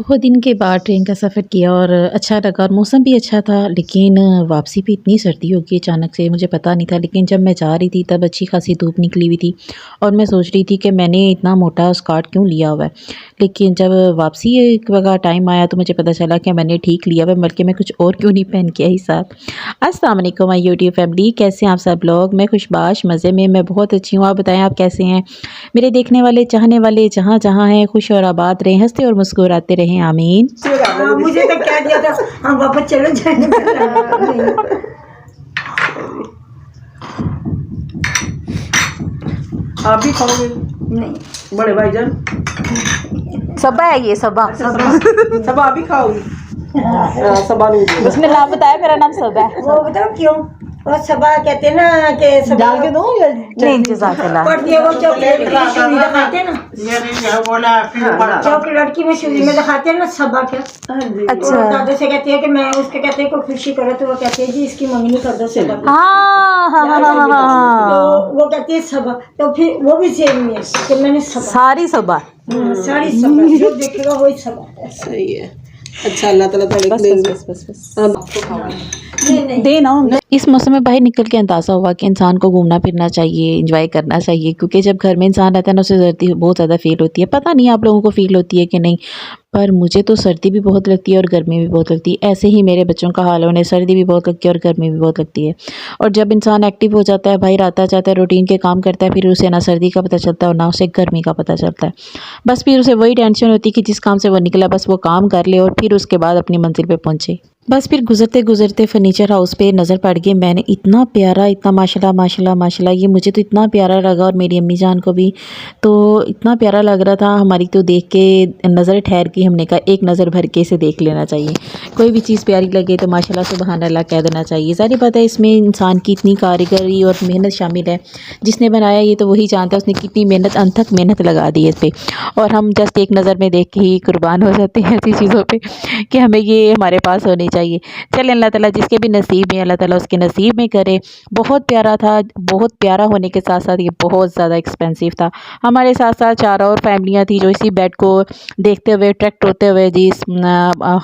बहुत दिन के बाद ट्रेन का सफ़र किया और अच्छा लगा और मौसम भी अच्छा था, लेकिन वापसी पे इतनी सर्दी हो गई अचानक से, मुझे पता नहीं था। लेकिन जब मैं जा रही थी तब अच्छी खासी धूप निकली हुई थी और मैं सोच रही थी कि मैंने इतना मोटा स्कर्ट क्यों लिया हुआ है। लेकिन जब वापसी का टाइम आया तो मुझे पता चला कि मैंने ठीक लिया हुआ है, बल्कि मैं कुछ और क्यों नहीं पहन के आई साथ। अस्सलाम वालेकुम माय यूट्यूब फैमिली, कैसे हैं आप सब लोग? मैं खुशबाश मज़े में, मैं बहुत अच्छी हूँ। आप बताएं आप कैसे हैं? मेरे देखने वाले चाहने वाले जहाँ जहाँ हैं खुश और आबाद रहें, हंसते और मुस्कुराते रहें, आमीन। हाँ, मुझे तो कह दिया था हम वापस चले जाएंगे। आप भी खाओगे? नहीं, बड़े भाईजान सबा है ये सबा। सब आप भी खाओगी? सबा नहीं उसने नाम बताया, मेरा नाम सबा है। वो बताओ क्यों? वो सबा कहते हैं ना कि सबा डाल के दो या नहीं जज़ाकल्लाह। पड़ती है, वो चॉकलेट की सुई दिखाते हैं ना, ये नहीं है बोला फिर चॉकलेट की में सुई में दिखाते हैं ना सबा क्या। अच्छा। और दादा से कहते हैं कि मैं उसके कहते हैं को खुशी करो, तो वो कहते हैं जी इसकी मंगनी कर दो सबा की। हाँ हाँ हाँ हाँ हाँ, तो वो कहती है सबा, तो फिर वो भी सेम ही है कि मैंने सबा सारी सबा। सारी सबा जो देखेगा वही सबा है। सही है। अच्छा, अल्लाह ताला तुम्हारे बस आपको खाओगे। नहीं नहीं दे ना। इस मौसम में बाहर निकल के अंदाज़ा हुआ कि इंसान को घूमना फिरना चाहिए, एंजॉय करना चाहिए, क्योंकि जब घर में इंसान रहता है ना उसे सर्दी बहुत ज़्यादा फील होती है। पता नहीं आप लोगों को फील होती है कि नहीं, पर मुझे तो सर्दी भी बहुत लगती है और गर्मी भी बहुत लगती है। ऐसे ही मेरे बच्चों का हाल है, उन्हें सर्दी भी बहुत लगती है और गर्मी भी बहुत लगती है। और जब इंसान एक्टिव हो जाता है, बाहर आता जाता है, रूटीन के काम करता है, फिर उसे ना सर्दी का पता चलता है और ना उसे गर्मी का पता चलता है। बस फिर उसे वही टेंशन होती है कि जिस काम से वो निकला बस वो काम कर ले और फिर उसके बाद अपनी मंजिल पे पहुंचे। बस फिर गुजरते गुजरते फर्नीचर हाउस पे नज़र पड़ गई। मैंने इतना प्यारा, इतना माशाल्लाह माशाल्लाह माशाल्लाह, ये मुझे तो इतना प्यारा लगा और मेरी अम्मी जान को भी तो इतना प्यारा लग रहा था। हमारी तो देख के नज़र ठहर गई, हमने कहा एक नज़र भर के इसे देख लेना चाहिए। कोई भी चीज़ प्यारी लगे तो माशाल्लाह सुबहान अल्लाह कह देना चाहिए। सारी बात है, इसमें इंसान की इतनी कारीगरी और मेहनत शामिल है। जिसने बनाया ये तो वही जानता है उसने कितनी मेहनत, अनथक मेहनत लगा दी है इस पर। और हम जस्ट एक नज़र में देख के ही कुर्बान हो जाते हैं ऐसी चीज़ों पर कि हमें ये हमारे पास होनी चाहिए। चलें, अल्लाह ताला जिसके भी नसीब में, अल्लाह ताला उसके नसीब में करे। बहुत प्यारा था, बहुत प्यारा होने के साथ साथ ये बहुत ज़्यादा एक्सपेंसिव था। हमारे साथ साथ 4 और फैमिलियाँ थी जो इसी बेड को देखते हुए, अट्रैक्ट होते हुए जिस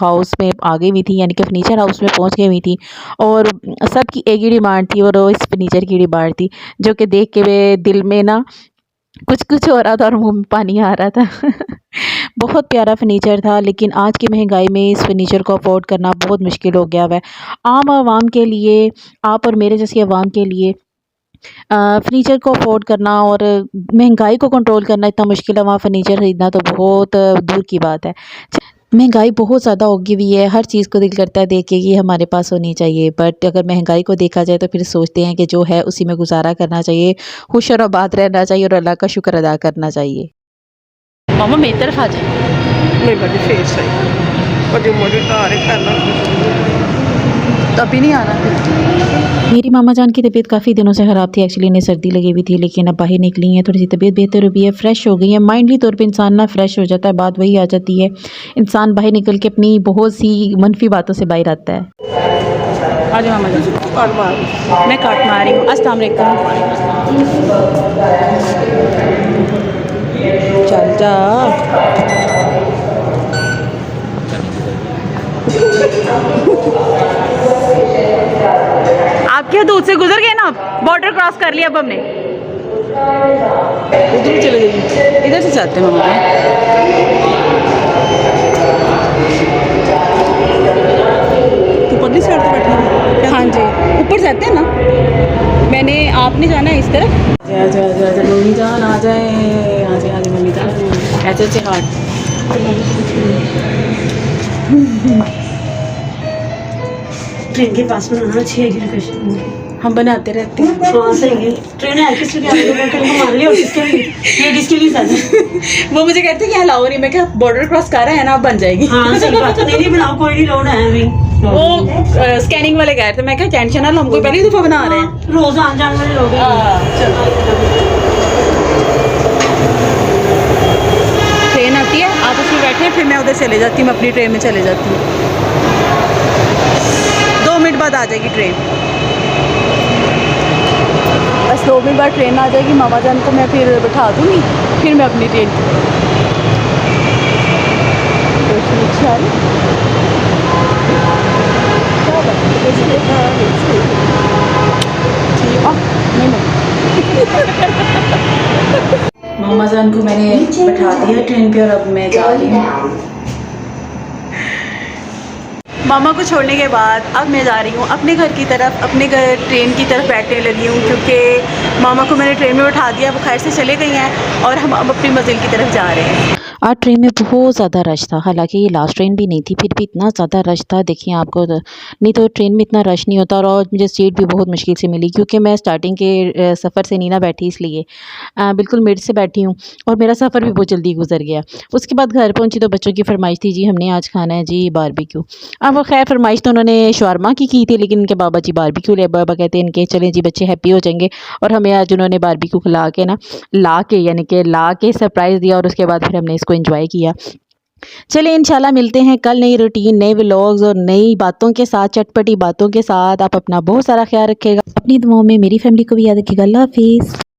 हाउस में आ गई हुई थी, यानी कि फर्नीचर हाउस में पहुँच गई हुई थी। और सबकी एक ही डिमांड थी और वो इस फर्नीचर की डिमांड थी, जो कि देख के वे दिल में ना कुछ कुछ हो रहा था और मुंह में पानी आ रहा था। बहुत प्यारा फर्नीचर था, लेकिन आज की महंगाई में इस फर्नीचर को अफोर्ड करना बहुत मुश्किल हो गया हुआ है। आम आवाम के लिए, आप और मेरे जैसी आवाम के लिए फर्नीचर को अफोर्ड करना और महंगाई को कंट्रोल करना इतना मुश्किल है, वहाँ फर्नीचर ख़रीदना तो बहुत दूर की बात है। महंगाई बहुत ज़्यादा होगी हुई है, हर चीज़ को दिल करता है देख के कि हमारे पास होनी चाहिए, बट अगर महंगाई को देखा जाए तो फिर सोचते हैं कि जो है उसी में गुजारा करना चाहिए, खुश और आबाद रहना चाहिए और अल्लाह का शुक्र अदा करना चाहिए। मामा मेरी तरफ आ जाए। मेरी बड़ी फेस है बड़ी मोटी कार है अभी नहीं आना। मेरी मामा जान की तबीयत काफ़ी दिनों से ख़राब थी, एक्चुअली इन्हें सर्दी लगी हुई थी, लेकिन अब बाहर निकली हैं, थोड़ी सी तबीयत बेहतर हुई है, फ़्रेश हो गई है। माइंडली तौर पे इंसान ना फ़्रेश हो जाता है, बात वही आ जाती है, इंसान बाहर निकल के अपनी बहुत सी मनफी बातों से बाहर आता है। आज मामा जान मैं काट मार रही हूँ। अस्सलाम वालेकुम। चल जा। आप क्या दूध से गुजर गए ना, बॉर्डर क्रॉस कर लिया अब हमने। उधर ही चले जाइए, इधर से जाते हैं मामा। तो पगली साइड पे बैठना है। हाँ जी, ऊपर जाते हैं ना, मैंने आपने जाना है इस तरफ। जा जा जा जा मम्मी जान आ जाए, आ जाए आ जाए मम्मी जान, ऐसे ऐसे हार्ट। ट्रेन के पास में आना अच्छी है लोकेशन। हम बनाते रहते हैं। हाँ सही है, ट्रेन है किसके लिए? हमारे लिए और किसके लिए? लेडीज के लिए साथ। वो मुझे कहते हैं कि अलाउ नहीं, मैं क्या बॉर्डर क्रॉस कर रहा है ना, अब बन जाएगी। हाँ सही बात है, नहीं बनाओ कोई नहीं, लोड है अभी। वो स्कैनिंग वाले कह रहे थे, मैं क्या टेंशन ना लो, हमको पहली दफ़ा बना रहे हैं। रोज आने जाने वाले लोग हैं। ट्रेन आती है, आप उसमें बैठे हैं, फिर मैं उधर चले जाती हूँ, मैं अपनी ट्रेन में चले जाती हूँ। 2 मिनट बाद आ जाएगी ट्रेन, बस 2 मिनट बाद ट्रेन आ जाएगी। मामा जान को मैं फिर बिठा दूँगी, फिर मैं अपनी ट्रेन बिठा दिया ट्रेन पे और अब मैं जा रही हूँ। मामा को छोड़ने के बाद अब मैं जा रही हूँ अपने घर की तरफ, अपने घर ट्रेन की तरफ बैठने लगी हूँ क्योंकि मामा को मैंने ट्रेन में बैठा दिया, वो खैर से चले गए हैं और हम अब अपनी मंजिल की तरफ जा रहे हैं। आज ट्रेन में बहुत ज़्यादा रश था, हालांकि ये लास्ट ट्रेन भी नहीं थी, फिर भी इतना ज़्यादा रश था देखिए आपको नहीं तो ट्रेन में इतना रश नहीं होता। और मुझे सीट भी बहुत मुश्किल से मिली क्योंकि मैं स्टार्टिंग के सफ़र से नहीं ना बैठी, इसलिए बिल्कुल मिड से बैठी हूँ और मेरा सफ़र भी बहुत जल्दी गुजर गया। उसके बाद घर पहुँची तो बच्चों की फरमाइश थी, जी हमने आज खाना है जी बारबेक्यू। अब वो खैर फरमाइश तो उन्होंने शवारमा की थी, लेकिन इनके बाबा जी बारबेक्यू ले, बाबा कहते हैं इनके चलें जी बच्चे हैप्पी हो जाएंगे। और हमें आज उन्होंने बारबेक्यू खिला के ना ला के सरप्राइज़ दिया और उसके बाद फिर हमने इसको एंजॉय किया। चलिए इंशाल्लाह मिलते हैं कल नई रूटीन, नए व्लॉग्स और नई बातों के साथ, चटपटी बातों के साथ। आप अपना बहुत सारा ख्याल रखिएगा, अपनी दुआओं में मेरी फैमिली को भी याद रखिएगा। अल्लाह हाफिज़।